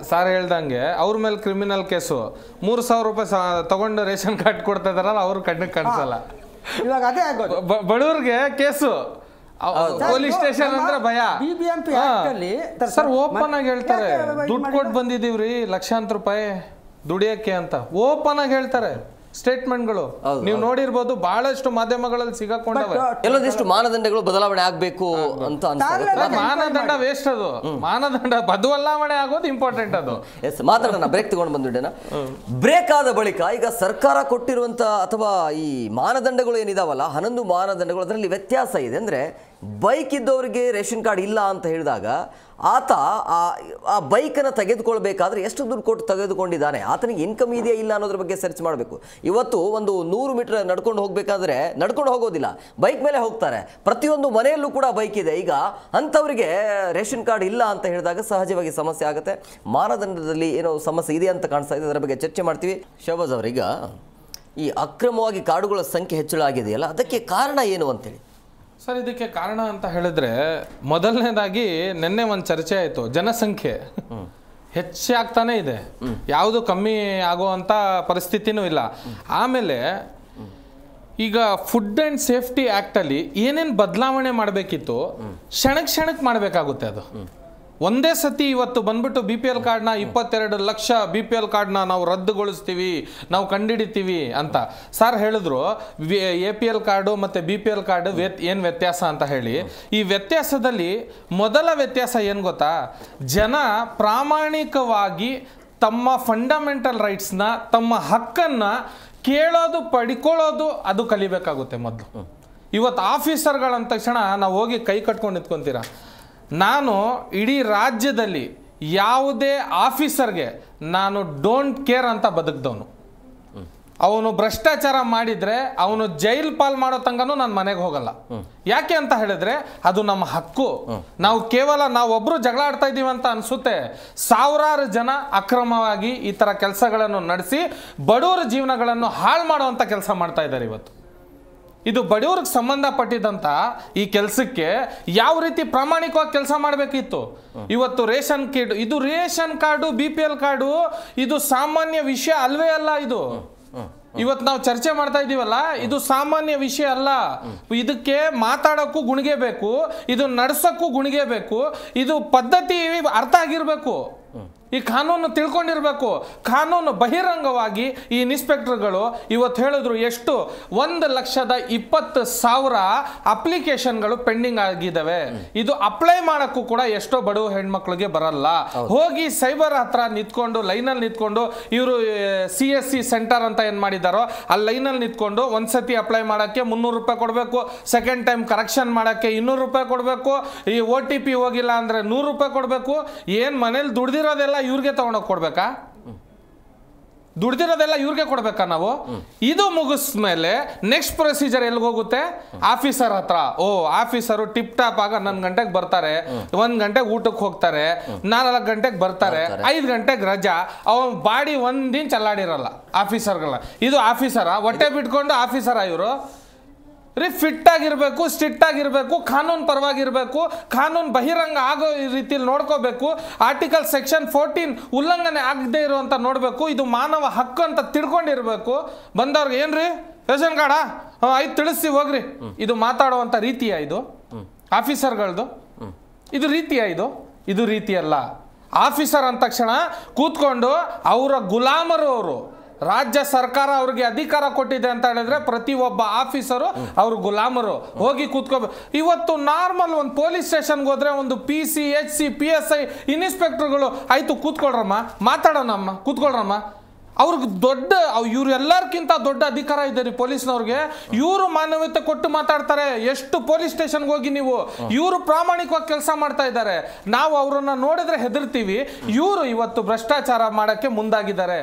Sir ಹೇಳ್ದಂಗೆ ಅವ್ರ ಮೇಲೆ ಕ್ರಿಮಿನಲ್ ಕೇಸು 3,000 ರೂಪಾಯಿ ತಗೊಂಡು ರೇಷನ್ ಕಾರ್ಡ್ ಕೊಡ್ತಾ ಇದಾರಲ್ಲ ಅವ್ರು ಕಣ್ಣಿಗೆ ಕಾಣಿಸಲ್ಲ. ಇವಾಗ ಅದೇ ಆಗೋದು ಬಡವ್ರಿಗೆ ಕೇಸು ಪೊಲೀಸ್ ಸ್ಟೇಷನ್ ಅಂದ್ರೆ ಭಯ. ಸರ್ ಓಪನ್ ಆಗಿ ಹೇಳ್ತಾರೆ ದುಡ್ಡು ಕೊಟ್ಟು ಬಂದಿದೀವ್ರಿ ಲಕ್ಷಾಂತರ ರೂಪಾಯಿ ದುಡಿಯಕ್ಕೆ ಅಂತ ಓಪನ್ ಆಗಿ ಹೇಳ್ತಾರೆ ಸ್ಟೇಟ್ಮೆಂಟ್ಗಳು. ನೀವು ನೋಡಿರ್ಬೋದು ಬಹಳಷ್ಟು ಮಾಧ್ಯಮಗಳಲ್ಲಿ ಸಿಗಾಕೊಂಡವೆ. ಎಲ್ಲೊಂದಿಷ್ಟು ಮಾನದಂಡಗಳು ಬದಲಾವಣೆ ಆಗ್ಬೇಕು ಅಂತ ಅನ್ಸುತ್ತೆ. ಮಾನದಂಡ ವೇಸ್ಟ್, ಅದು ಮಾನದಂಡ ಬದಲಾವಣೆ ಆಗೋದು ಇಂಪಾರ್ಟೆಂಟ್. ಅದು ಮಾತಾಡೋಣ, ಬ್ರೇಕ್ ತಗೊಂಡು ಬಂದ್ಬಿಡೋಣ. ಬ್ರೇಕ್ ಆದ ಬಳಿಕ ಈಗ ಸರ್ಕಾರ ಕೊಟ್ಟಿರುವಂತ ಅಥವಾ ಈ ಮಾನದಂಡಗಳು ಏನಿದಾವಲ್ಲ 11 ಮಾನದಂಡಗಳು, ಅದರಲ್ಲಿ ವ್ಯತ್ಯಾಸ ಇದೆ. ಅಂದ್ರೆ ಬೈಕ್ ಇದ್ದವರಿಗೆ ರೇಷನ್ ಕಾರ್ಡ್ ಇಲ್ಲ ಅಂತ ಹೇಳಿದಾಗ ಆತ ಆ ಬೈಕನ್ನು ತೆಗೆದುಕೊಳ್ಬೇಕಾದ್ರೆ ಎಷ್ಟು ದುಡ್ಡು ಕೊಟ್ಟು ತೆಗೆದುಕೊಂಡಿದ್ದಾನೆ, ಆತನಿಗೆ ಇನ್ಕಮ್ ಇದೆಯಾ ಇಲ್ಲ ಅನ್ನೋದ್ರ ಬಗ್ಗೆ ಸರ್ಚ್ ಮಾಡಬೇಕು. ಇವತ್ತು ಒಂದು 100 ಮೀಟರ್ ನಡ್ಕೊಂಡು ಹೋಗಬೇಕಾದ್ರೆ ನಡ್ಕೊಂಡು ಹೋಗೋದಿಲ್ಲ, ಬೈಕ್ ಮೇಲೆ ಹೋಗ್ತಾರೆ. ಪ್ರತಿಯೊಂದು ಮನೆಯಲ್ಲೂ ಕೂಡ ಬೈಕ್ ಇದೆ. ಈಗ ಅಂಥವರಿಗೆ ರೇಷನ್ ಕಾರ್ಡ್ ಇಲ್ಲ ಅಂತ ಹೇಳಿದಾಗ ಸಹಜವಾಗಿ ಸಮಸ್ಯೆ ಆಗುತ್ತೆ. ಮಾನದಂಡದಲ್ಲಿ ಏನೋ ಸಮಸ್ಯೆ ಇದೆ ಅಂತ ಕಾಣಿಸ್ತಾ ಇದೆ, ಅದರ ಬಗ್ಗೆ ಚರ್ಚೆ ಮಾಡ್ತೀವಿ. ಶಹಬಾಜ್ ಅವರೀಗ ಈ ಅಕ್ರಮವಾಗಿ ಕಾರ್ಡುಗಳ ಸಂಖ್ಯೆ ಹೆಚ್ಚಳ ಆಗಿದೆಯಲ್ಲ, ಅದಕ್ಕೆ ಕಾರಣ ಏನು ಅಂತೇಳಿ? ಸರ್ ಇದಕ್ಕೆ ಕಾರಣ ಅಂತ ಹೇಳಿದ್ರೆ ಮೊದಲನೇದಾಗಿ ನಿನ್ನೆ ಒಂದು ಚರ್ಚೆ ಆಯಿತು, ಜನಸಂಖ್ಯೆ ಹೆಚ್ಚಾಗ್ತಾನೆ ಇದೆ, ಯಾವುದು ಕಮ್ಮಿ ಆಗುವಂಥ ಪರಿಸ್ಥಿತಿನೂ ಇಲ್ಲ. ಆಮೇಲೆ ಈಗ ಫುಡ್ ಆ್ಯಂಡ್ ಸೇಫ್ಟಿ ಆ್ಯಕ್ಟಲ್ಲಿ ಏನೇನು ಬದಲಾವಣೆ ಮಾಡಬೇಕಿತ್ತು ಕ್ಷಣಕ್ಕೆ ಮಾಡಬೇಕಾಗುತ್ತೆ. ಅದು ಒಂದೇ ಸತಿ ಇವತ್ತು ಬಂದ್ಬಿಟ್ಟು BPL ಕಾರ್ಡ್ನ 22 ಲಕ್ಷ BPL ಕಾರ್ಡ್ನ ನಾವು ರದ್ದುಗೊಳಿಸ್ತೀವಿ, ನಾವು ಕಂಡುಹಿಡಿತೀವಿ ಅಂತ ಸರ್ ಹೇಳಿದ್ರು. APL ಕಾರ್ಡು ಮತ್ತು BPL ಕಾರ್ಡು ಏನು ವ್ಯತ್ಯಾಸ ಅಂತ ಹೇಳಿ, ಈ ವ್ಯತ್ಯಾಸದಲ್ಲಿ ಮೊದಲ ವ್ಯತ್ಯಾಸ ಏನು ಗೊತ್ತಾ, ಜನ ಪ್ರಾಮಾಣಿಕವಾಗಿ ತಮ್ಮ ಫಂಡಮೆಂಟಲ್ ರೈಟ್ಸ್ನ, ತಮ್ಮ ಹಕ್ಕನ್ನು ಕೇಳೋದು ಪಡ್ಕೊಳ್ಳೋದು ಅದು ಕಲಿಬೇಕಾಗುತ್ತೆ ಮೊದಲು. ಇವತ್ತು ಆಫೀಸರ್ಗಳಂದ ತಕ್ಷಣ ನಾವು ಹೋಗಿ ಕೈ ಕಟ್ಕೊಂಡು ನಿಂತ್ಕೊಂತೀರ. ನಾನು ಇಡೀ ರಾಜ್ಯದಲ್ಲಿ ಯಾವುದೇ ಆಫೀಸರ್ಗೆ ನಾನು ಡೋಂಟ್ ಕೇರ್ ಅಂತ ಬದುಕಿದವನು. ಅವನು ಭ್ರಷ್ಟಾಚಾರ ಮಾಡಿದರೆ ಅವನು ಜೈಲ್ ಪಾಲ್ ಮಾಡೋ ತನಕನೂ ನಾನು ಮನೆಗೆ ಹೋಗಲ್ಲ. ಯಾಕೆ ಅಂತ ಹೇಳಿದ್ರೆ ಅದು ನಮ್ಮ ಹಕ್ಕು. ನಾವು ಕೇವಲ ನಾವೊಬ್ರು ಜಗಳ ಆಡ್ತಾ ಇದ್ದೀವಿ ಅಂತ ಅನಿಸುತ್ತೆ, ಸಾವಿರಾರು ಜನ ಅಕ್ರಮವಾಗಿ ಈ ಥರ ಕೆಲಸಗಳನ್ನು ನಡೆಸಿ ಬಡವರ ಜೀವನಗಳನ್ನು ಹಾಳು ಮಾಡುವಂಥ ಕೆಲಸ ಮಾಡ್ತಾ ಇದ್ದಾರೆ ಇವತ್ತು. ಇದು ಬಡವ್ರಿಗೆ ಸಂಬಂಧಪಟ್ಟಿದ್ದಂಥ ಈ ಕೆಲಸಕ್ಕೆ ಯಾವ ರೀತಿ ಪ್ರಾಮಾಣಿಕವಾಗಿ ಕೆಲಸ ಮಾಡಬೇಕಿತ್ತು. ಇವತ್ತು ರೇಷನ್ ಕಾರ್ಡ್, ಇದು ರೇಷನ್ ಕಾರ್ಡು BPL ಕಾರ್ಡು ಇದು ಸಾಮಾನ್ಯ ವಿಷಯ ಅಲ್ವೇ ಅಲ್ಲ. ಇದು ಇವತ್ತು ನಾವು ಚರ್ಚೆ ಮಾಡ್ತಾ ಇದ್ದೀವಲ್ಲ, ಇದು ಸಾಮಾನ್ಯ ವಿಷಯ ಅಲ್ಲ. ಇದಕ್ಕೆ ಮಾತಾಡೋಕ್ಕೂ ಗುಣಿಗೆ ಬೇಕು, ಇದು ನಡೆಸೋಕ್ಕೂ ಗುಣಿಗೆ ಬೇಕು, ಇದು ಪದ್ಧತಿ ಅರ್ಥ ಆಗಿರಬೇಕು, ಈ ಕಾನೂನು ತಿಳ್ಕೊಂಡಿರ್ಬೇಕು. ಕಾನೂನು ಬಹಿರಂಗವಾಗಿ ಈ ಇನ್ಸ್ಪೆಕ್ಟರ್ಗಳು ಇವತ್ತು ಹೇಳಿದ್ರು ಎಷ್ಟು 1,20,000 ಅಪ್ಲಿಕೇಶನ್ಗಳು ಪೆಂಡಿಂಗ್ ಆಗಿದ್ದಾವೆ. ಇದು ಅಪ್ಲೈ ಮಾಡೋಕ್ಕೂ ಕೂಡ ಎಷ್ಟೋ ಬಡವ ಹೆಣ್ಮಕ್ಳಿಗೆ ಬರಲ್ಲ. ಹೋಗಿ ಸೈಬರ್ ಹತ್ರ ನಿಂತ್ಕೊಂಡು ಲೈನಲ್ಲಿ ನಿಂತ್ಕೊಂಡು ಇವರು CSC ಸೆಂಟರ್ ಅಂತ ಏನು ಮಾಡಿದಾರೋ ಅಲ್ಲಿ ಲೈನಲ್ಲಿ ನಿಂತ್ಕೊಂಡು ಒಂದ್ಸತಿ ಅಪ್ಲೈ ಮಾಡೋಕ್ಕೆ 300 ರೂಪಾಯಿ ಕೊಡಬೇಕು, ಸೆಕೆಂಡ್ ಟೈಮ್ ಕರೆಕ್ಷನ್ ಮಾಡೋಕ್ಕೆ 200 ರೂಪಾಯಿ ಕೊಡಬೇಕು, ಈ OTP ಹೋಗಿಲ್ಲ ಅಂದರೆ 100 ರೂಪಾಯಿ ಕೊಡಬೇಕು. ಏನು ಮನೇಲಿ ದುಡ್ದಿರೋದೆಲ್ಲ ಇವ್ರಿಗೆ ತಗೊಂಡೋಗಿ ಕೊಡ್ಬೇಕಾ? ದುಡ್ದಿರೋದೆಲ್ಲ ಇವ್ರಿಗೆ ಕೊಡ್ಬೇಕಾ ನಾವು? ಇದು ಮುಗಿಸ್ಮೇಲೆ ನೆಕ್ಸ್ಟ್ ಪ್ರೊಸೀಜರ್ ಎಲ್ಲಿಗೆ ಹೋಗುತ್ತೆ? ಆಫೀಸರ್ ಹತ್ರ. ಆಫೀಸರು ಟಿಪ್ ಟಾಪ್ ಆಗ 11 ಗಂಟೆಗೆ ಬರ್ತಾರೆ, 1 ಗಂಟೆಗೆ ಊಟಕ್ಕೆ ಹೋಗ್ತಾರೆ, 4 ಗಂಟೆಗೆ ಬರ್ತಾರೆ, 5 ಗಂಟೆಗೆ ರಜಾ. ಅವನ್ ಬಾಡಿ ಒಂದಿನ ಚಲ್ಲಾಡಿರಲ್ಲ ಆಫೀಸರ್ಗಳ. ಇದು ಆಫೀಸರ ಹೊಟ್ಟೆ ಬಿಟ್ಕೊಂಡು ಆಫೀಸರ ಇವರು ಫಿಟ್ ಆಗಿರ್ಬೇಕು, ಸ್ಟ್ರಿಕ್ಟ್ ಆಗಿರ್ಬೇಕು, ಕಾನೂನು ಪರವಾಗಿರ್ಬೇಕು, ಕಾನೂನು ಬಹಿರಂಗ ಆಗೋ ರೀತಿಯಲ್ಲಿ ನೋಡ್ಕೋಬೇಕು, ಆರ್ಟಿಕಲ್ ಸೆಕ್ಷನ್ 14 ಉಲ್ಲಂಘನೆ ಆಗದೆ ಇರುವಂತ ನೋಡ್ಬೇಕು, ಇದು ಮಾನವ ಹಕ್ಕು ಅಂತ ತಿಳ್ಕೊಂಡಿರ್ಬೇಕು. ಬಂದವ್ರಿಗೆ ಏನ್ರಿ ರೇಷನ್ ಕಾರ್ಡಾ ಆಯ್ತು ತಿಳಿಸಿ ಹೋಗ್ರಿ, ಇದು ಮಾತಾಡುವಂತ ರೀತಿಯ ಇದು ಆಫೀಸರ್ಗಳದು? ಇದು ರೀತಿಯ ಇದು ರೀತಿಯಲ್ಲ. ಆಫೀಸರ್ ಅಂದ ತಕ್ಷಣ ಕೂತ್ಕೊಂಡು ಅವರ ಗುಲಾಮರು ಅವರು. ರಾಜ್ಯ ಸರ್ಕಾರ ಅವ್ರಿಗೆ ಅಧಿಕಾರ ಕೊಟ್ಟಿದೆ ಅಂತ ಹೇಳಿದ್ರೆ ಪ್ರತಿಯೊಬ್ಬ ಆಫೀಸರು ಅವ್ರ ಗುಲಾಮರು. ಹೋಗಿ ಕೂತ್ಕೋಬೇಕು. ಇವತ್ತು ನಾರ್ಮಲ್ ಒಂದು ಪೊಲೀಸ್ ಸ್ಟೇಷನ್ಗೆ ಹೋದ್ರೆ ಒಂದು PC, HC, PSI ಇನ್ಸ್ಪೆಕ್ಟರ್ಗಳು ಆಯ್ತು ಕೂತ್ಕೊಳ್ರಮ್ಮ, ಮಾತಾಡೋಣಮ್ಮ, ಕೂತ್ಕೊಳ್ರಮ್ಮ. ಅವ್ರಿಗೆ ದೊಡ್ಡ ಇವ್ರು ಎಲ್ಲರಿಗಿಂತ ದೊಡ್ಡ ಅಧಿಕಾರ ಇದೆ ರೀ ಪೊಲೀಸ್ನವ್ರಿಗೆ. ಇವರು ಮಾನವೀಯತೆ ಕೊಟ್ಟು ಮಾತಾಡ್ತಾರೆ. ಎಷ್ಟು ಪೊಲೀಸ್ ಸ್ಟೇಷನ್ಗೆ ಹೋಗಿ ನೀವು, ಇವರು ಪ್ರಾಮಾಣಿಕವಾಗಿ ಕೆಲಸ ಮಾಡ್ತಾ ಇದ್ದಾರೆ. ನಾವು ಅವರನ್ನ ನೋಡಿದ್ರೆ ಹೆದರ್ತೀವಿ. ಇವರು ಇವತ್ತು ಭ್ರಷ್ಟಾಚಾರ ಮಾಡಕ್ಕೆ ಮುಂದಾಗಿದ್ದಾರೆ.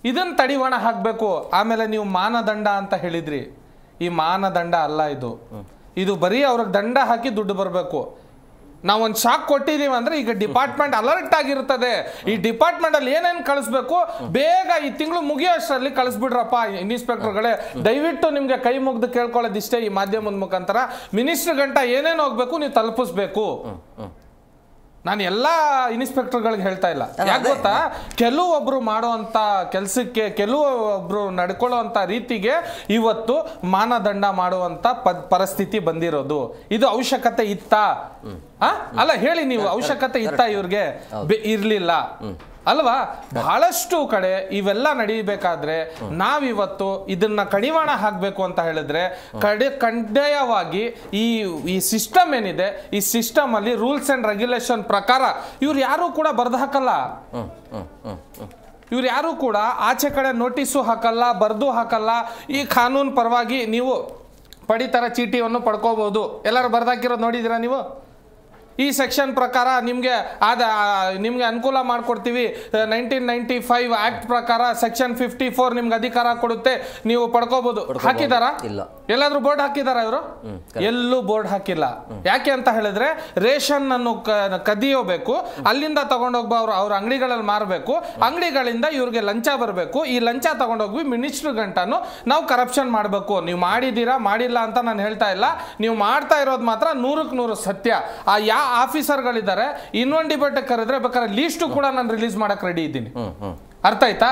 ಇದನ್ನ ತಡಿವಾಣ ಹಾಕಬೇಕು. ಆಮೇಲೆ ನೀವು ಮಾನದಂಡ ಅಂತ ಹೇಳಿದ್ರಿ, ಈ ಮಾನದಂಡ ಅಲ್ಲ ಇದು ಬರೀ ಅವ್ರಿಗೆ ದಂಡ ಹಾಕಿ ದುಡ್ಡು ಬರಬೇಕು. ನಾವೊಂದು ಶಾಕ್ ಕೊಟ್ಟಿದ್ದೀವಿ ಅಂದ್ರೆ ಈಗ ಡಿಪಾರ್ಟ್ಮೆಂಟ್ ಅಲರ್ಟ್ ಆಗಿರ್ತದೆ. ಈ ಡಿಪಾರ್ಟ್ಮೆಂಟ್ ಅಲ್ಲಿ ಏನೇನು ಕಳಿಸ್ಬೇಕು ಬೇಗ ಈ ತಿಂಗಳು ಮುಗಿಯೋಷ್ಟರಲ್ಲಿ ಕಳಿಸ್ಬಿಡ್ರಪ್ಪ ಇನ್ಸ್ಪೆಕ್ಟರ್ಗಳೇ. ದಯವಿಟ್ಟು ನಿಮ್ಗೆ ಕೈ ಮುಗ್ದು ಕೇಳ್ಕೊಳ್ಳೋದಿಷ್ಟೇ ಈ ಮಾಧ್ಯಮದ ಮುಖಾಂತರ. ಮಿನಿಸ್ಟರ್ ಗಂಟ ಏನೇನು ಹೋಗ್ಬೇಕು ನೀವು ತಲುಪಿಸ್ಬೇಕು. ನಾನು ಎಲ್ಲ ಇನ್ಸ್ಪೆಕ್ಟರ್ಗಳಿಗೆ ಹೇಳ್ತಾ ಇಲ್ಲ. ಯಾಕೆ ಗೊತ್ತಾ, ಕೆಲವೊಬ್ರು ಮಾಡುವಂತ ಕೆಲಸಕ್ಕೆ, ಕೆಲವೊಬ್ರು ನಡ್ಕೊಳ್ಳುವಂತ ರೀತಿಗೆ ಇವತ್ತು ಮಾನದಂಡ ಮಾಡುವಂತ ಪರಿಸ್ಥಿತಿ ಬಂದಿರೋದು. ಇದು ಅವಶ್ಯಕತೆ ಇತ್ತಾ? ಅಲ್ಲ ಹೇಳಿ ನೀವು, ಅವಶ್ಯಕತೆ ಇತ್ತಾ ಇವ್ರಿಗೆ? ಇರ್ಲಿಲ್ಲ ಅಲ್ವಾ? ಬಹಳಷ್ಟು ಕಡೆ ಇವೆಲ್ಲ ನಡೀಬೇಕಾದ್ರೆ ನಾವಿವತ್ತು ಇದನ್ನ ಕಡಿವಾಣ ಹಾಕಬೇಕು ಅಂತ ಹೇಳಿದ್ರೆ ಕಡ್ಡಾಯವಾಗಿ ಈ ಸಿಸ್ಟಮ್ ಏನಿದೆ, ಈ ಸಿಸ್ಟಮ್ ಅಲ್ಲಿ ರೂಲ್ಸ್ ಅಂಡ್ ರೆಗ್ಯುಲೇಷನ್ ಪ್ರಕಾರ ಇವ್ರು ಯಾರು ಕೂಡ ಬರ್ದು ಹಾಕಲ್ಲ. ಇವ್ರು ಯಾರು ಕೂಡ ಆಚೆ ಕಡೆ ನೋಟಿಸು ಹಾಕಲ್ಲ, ಬರ್ದು ಹಾಕಲ್ಲ. ಈ ಕಾನೂನು ಪರವಾಗಿ ನೀವು ಪಡಿತರ ಚೀಟಿಯನ್ನು ಪಡ್ಕೋಬಹುದು. ಎಲ್ಲರೂ ಬರ್ದಾಕಿರೋದು ನೋಡಿದಿರಾ ನೀವು? ಈ ಸೆಕ್ಷನ್ ಪ್ರಕಾರ ನಿಮಗೆ ಅನುಕೂಲ ಮಾಡಿಕೊಡ್ತೀವಿ. 1995 ಆಕ್ಟ್ ಪ್ರಕಾರ ಸೆಕ್ಷನ್ 54 ನಿಮ್ಗೆ ಅಧಿಕಾರ ಕೊಡುತ್ತೆ, ನೀವು ಪಡ್ಕೋಬಹುದು. ಹಾಕಿದಾರಾ? ಇಲ್ಲ. ಎಲ್ಲಾದ್ರೂ ಬೋರ್ಡ್ ಹಾಕಿದಾರ ಇವರು? ಎಲ್ಲೂ ಬೋರ್ಡ್ ಹಾಕಿಲ್ಲ. ಯಾಕೆ ಅಂತ ಹೇಳಿದ್ರೆ ರೇಷನ್ ಅನ್ನು ಕದಿಯೋಬೇಕು, ಅಲ್ಲಿಂದ ತಗೊಂಡೋಗ್ಬ ಅವ್ರ ಅಂಗಡಿಗಳಲ್ಲಿ ಮಾರಬೇಕು, ಅಂಗಡಿಗಳಿಂದ ಇವ್ರಿಗೆ ಲಂಚ ಬರಬೇಕು, ಈ ಲಂಚ ತಗೊಂಡೋಗ್ವಿ ಮಿನಿಸ್ಟರ್ ಗಂಟನು ನಾವು ಕರಪ್ಷನ್ ಮಾಡಬೇಕು. ನೀವು ಮಾಡಿದೀರಾ, ಮಾಡಿಲ್ಲ ಅಂತ ನಾನು ಹೇಳ್ತಾ ಇಲ್ಲ. ನೀವು ಮಾಡ್ತಾ ಇರೋದು ಮಾತ್ರ 100ಕ್ಕೆ 100 ಸತ್ಯ. ಆ ಆಫೀಸರ್ಗಳಿದ್ದಾರೆ, ಇನ್ನೊಂದು ಡಿಬೇಟ್ ಕರೆದ್ರೆ ಬೇಕಾದ್ರೆ ಲೀಸ್ಟು ಕೂಡ ನಾನು ರಿಲೀಸ್ ಮಾಡಕ್ ರೆಡಿ ಇದ್ದೀನಿ. ಅರ್ಥ ಆಯ್ತಾ?